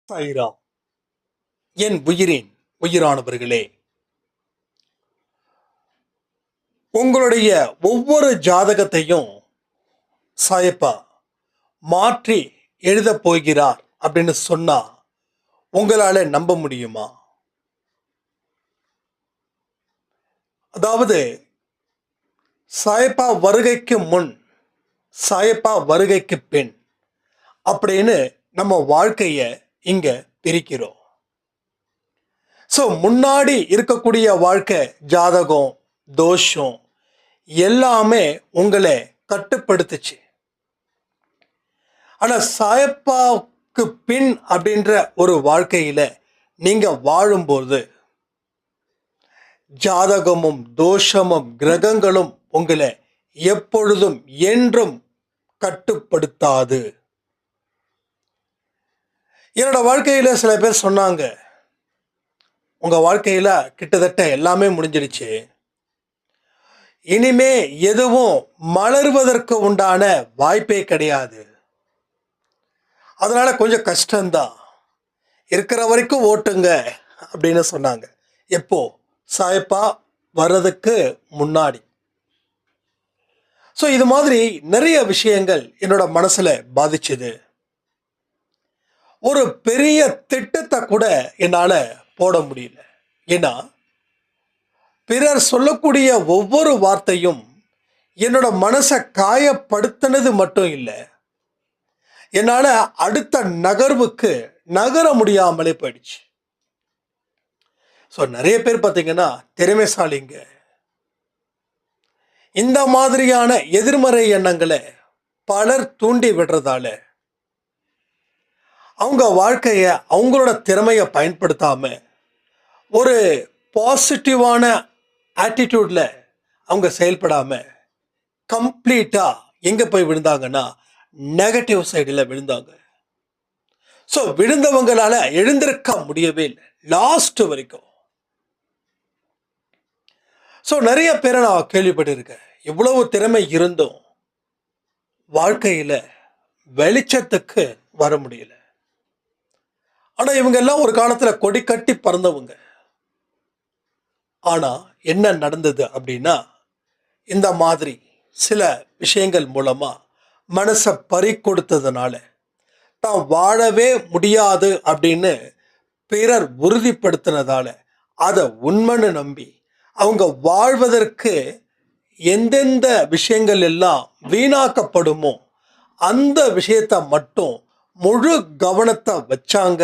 சாய்ராம். என் உயிரின் உயிரானவர்களே, உங்களுடைய ஒவ்வொரு ஜாதகத்தையும் சாயப்பா மாற்றி எழுதப் போகிறார் அப்படின்னு சொன்னா உங்களால நம்ப முடியுமா? அதாவது சாயப்பா வருகைக்கு முன், சாயப்பா வருகைக்கு பின் அப்படின்னு நம்ம வாழ்க்கைய இங்க பிரிக்கிறோம். ஸோ முன்னாடி இருக்கக்கூடிய வாழ்க்கை ஜாதகம், தோஷம் எல்லாமே உங்களை கட்டுப்படுத்துச்சு. ஆனா சாயப்பாவுக்கு பின் அப்படின்ற ஒரு வாழ்க்கையில நீங்க வாழும்போது ஜாதகமும் தோஷமும் கிரகங்களும் உங்களை எப்பொழுதும் என்றும் கட்டுப்படுத்தாது. என்னோட வாழ்க்கையில சில பேர் சொன்னாங்க, உங்க வாழ்க்கையில கிட்டத்தட்ட எல்லாமே முடிஞ்சிடுச்சு, இனிமே எதுவும் மலர்வதற்கு உண்டான வாய்ப்பே கிடையாது, அதனால கொஞ்சம் கஷ்டம்தான், இருக்கிற வரைக்கும் ஓட்டுங்க அப்படின்னு சொன்னாங்க. எப்போ? சாயப்பா வர்றதுக்கு முன்னாடி. ஸோ இது மாதிரி நிறைய விஷயங்கள் என்னோட மனசுல பாதிச்சுது. ஒரு பெரிய திட்டத்தை கூட என்னால போட முடியல. ஏன்னா பிறர் சொல்லக்கூடிய ஒவ்வொரு வார்த்தையும் என்னோட மனசை காயப்படுத்தினது மட்டும் இல்லை, என்னால அடுத்த நகர்வுக்கு நகர முடியாமலே போயிடுச்சு. ஸோ நிறைய பேர் பார்த்தீங்கன்னா திறமைசாலிங்க, இந்த மாதிரியான எதிர்மறை எண்ணங்களை பலர் தூண்டி விடுறதால அவங்க வாழ்க்கையை அவங்களோட திறமையை பயன்படுத்தாம ஒரு பாசிட்டிவான ஆட்டிடியூட்ல அவங்க செயல்படாம கம்ப்ளீட்டா எங்க போய் விழுந்தாங்கன்னா நெகட்டிவ் சைடில் விழுந்தாங்க. ஸோ விழுந்தவங்களால எழுந்திருக்க முடியவே இல்லை லாஸ்ட் வரைக்கும். ஸோ நிறைய பேரை நான் கேள்விப்பட்டிருக்கேன், இவ்வளவு திறமை இருந்தும் வாழ்க்கையில் வெளிச்சத்துக்கு வர முடியல. ஆனால் இவங்க எல்லாம் ஒரு காலத்தில் கொடி கட்டி பறந்தவங்க. ஆனால் என்ன நடந்தது அப்படின்னா, இந்த மாதிரி சில விஷயங்கள் மூலமாக மனசை பறி கொடுத்ததுனால தான் வாழவே முடியாது அப்படின்னு பிறர் உறுதிப்படுத்தினதால அதை உண்மைன்னு நம்பி அவங்க வாழ்வதற்கு எந்தெந்த விஷயங்கள் எல்லாம் வீணாக்கப்படுமோ அந்த விஷயத்தை மட்டும் முழு கவனத்தை வச்சாங்க